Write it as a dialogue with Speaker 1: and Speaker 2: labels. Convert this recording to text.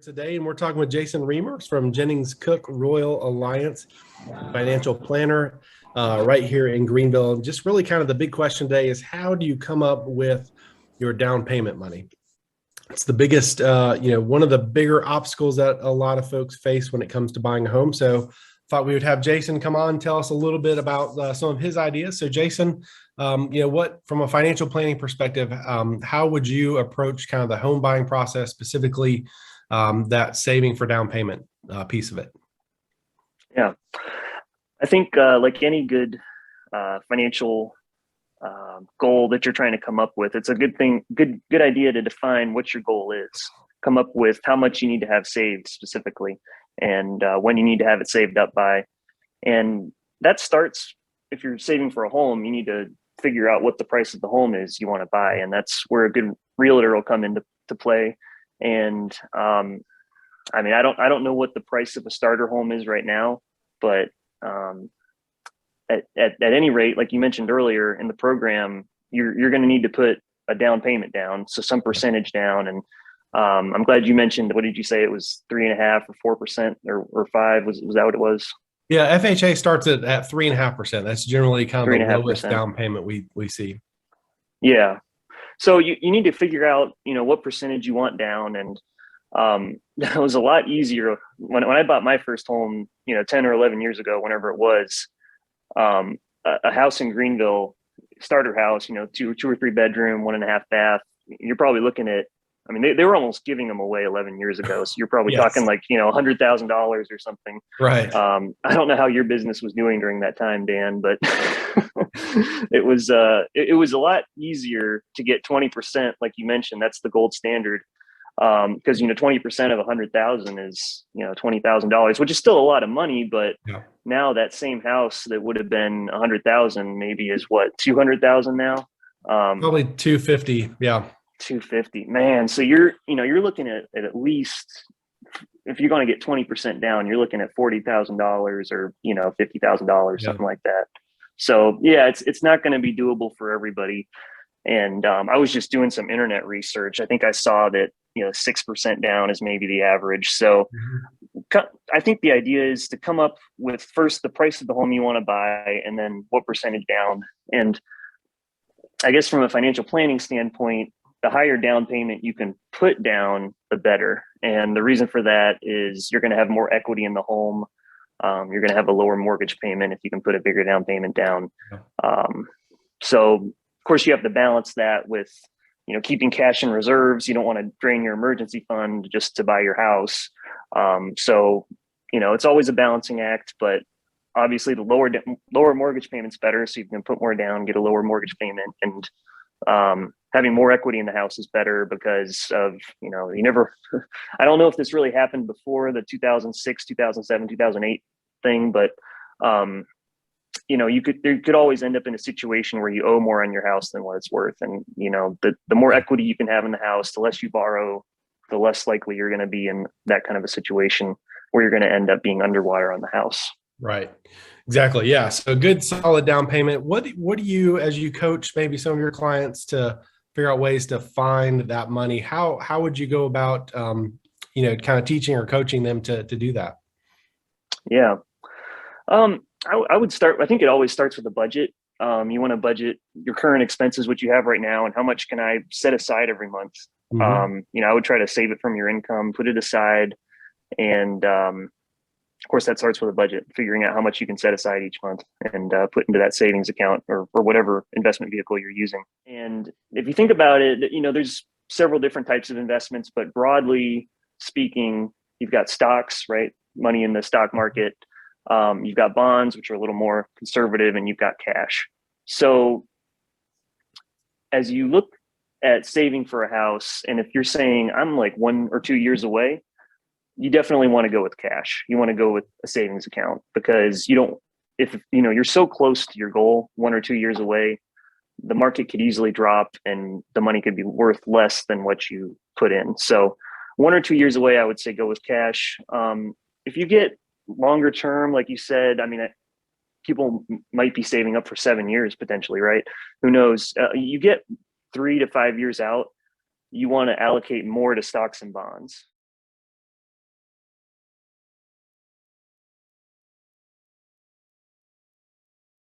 Speaker 1: today, and we're talking with Jason Reimers from Jennings Cook Royal Alliance, financial planner right here in Greenville. And just really kind of the big question today is, how do you come up with your down payment money? It's the biggest, one of the bigger obstacles that a lot of folks face when it comes to buying a home. So thought we would have Jason come on and tell us a little bit about some of his ideas. So Jason, what from a financial planning perspective, how would you approach kind of the home buying process, specifically that saving for down payment piece of it?
Speaker 2: Yeah, I think like any good financial goal that you're trying to come up with, it's a good idea to define what your goal is. Come up with how much you need to have saved specifically, and when you need to have it saved up by. And that starts, if you're saving for a home, you need to figure out what the price of the home is you want to buy. And that's where a good realtor will come into play. And I don't know what the price of a starter home is right now, but at any rate, like you mentioned earlier in the program, you're going to need to put a down payment down, so some percentage down. And I'm glad you mentioned, what did you say? It was 3.5% or 4% or 5%. Was that what it was?
Speaker 1: Yeah, FHA starts at 3.5%. That's generally kind of the lowest
Speaker 2: 3.5%
Speaker 1: down payment we see.
Speaker 2: Yeah. So you need to figure out, what percentage you want down. And that was a lot easier when I bought my first home, 10 or 11 years ago, whenever it was, a house in Greenville, starter house, 2 or 3 bedroom, 1.5 bath. You're probably looking at, they were almost giving them away 11 years ago. So you're probably talking like, $100,000 or something.
Speaker 1: Right.
Speaker 2: I don't know how your business was doing during that time, Dan, but it was a lot easier to get 20%. Like you mentioned, that's the gold standard. Because 20% of 100,000 is $20,000, which is still a lot of money. But now that same house that would have been 100,000 maybe is what, 200,000 now.
Speaker 1: Probably 250. Yeah,
Speaker 2: 250. Man, so you're looking at least, if you're going to get 20% down, you're looking at $40,000 or $50,000, something like that. So yeah, it's not going to be doable for everybody. And I was just doing some internet research. I think I saw that 6% down is maybe the average. So I think the idea is to come up with first the price of the home you want to buy, and then what percentage down. And I guess from a financial planning standpoint, the higher down payment you can put down, the better. And the reason for that is you're going to have more equity in the home. You're going to have a lower mortgage payment if you can put a bigger down payment down. So of course you have to balance that with, keeping cash in reserves. You don't want to drain your emergency fund just to buy your house. So, it's always a balancing act, but obviously the lower mortgage payment's better. So you can put more down, get a lower mortgage payment, and having more equity in the house is better because of, I don't know if this really happened before the 2006, 2007, 2008 thing, but you could always end up in a situation where you owe more on your house than what it's worth. And, the more equity you can have in the house, the less you borrow, the less likely you're going to be in that kind of a situation where you're going to end up being underwater on the house.
Speaker 1: Right. Exactly. Yeah. So good, solid down payment. What do you, as you coach maybe some of your clients to figure out ways to find that money, how would you go about, kind of teaching or coaching them to do that?
Speaker 2: Yeah. I would start, I think it always starts with a budget. You want to budget your current expenses, what you have right now, and how much can I set aside every month?
Speaker 1: Mm-hmm.
Speaker 2: I would try to save it from your income, put it aside. And of course that starts with a budget, figuring out how much you can set aside each month and put into that savings account or whatever investment vehicle you're using. And if you think about it, there's several different types of investments, but broadly speaking, you've got stocks, right? Money in the stock market. You've got bonds, which are a little more conservative, and you've got cash. So as you look at saving for a house, and if you're saying I'm like 1 or 2 years away, you definitely want to go with cash. You want to go with a savings account because if you're so close to your goal, 1 or 2 years away, the market could easily drop and the money could be worth less than what you put in. So 1 or 2 years away, I would say go with cash. If you get longer term, like you said, people might be saving up for 7 years potentially, right? Who knows? You get 3 to 5 years out, you want to allocate more to stocks and bonds.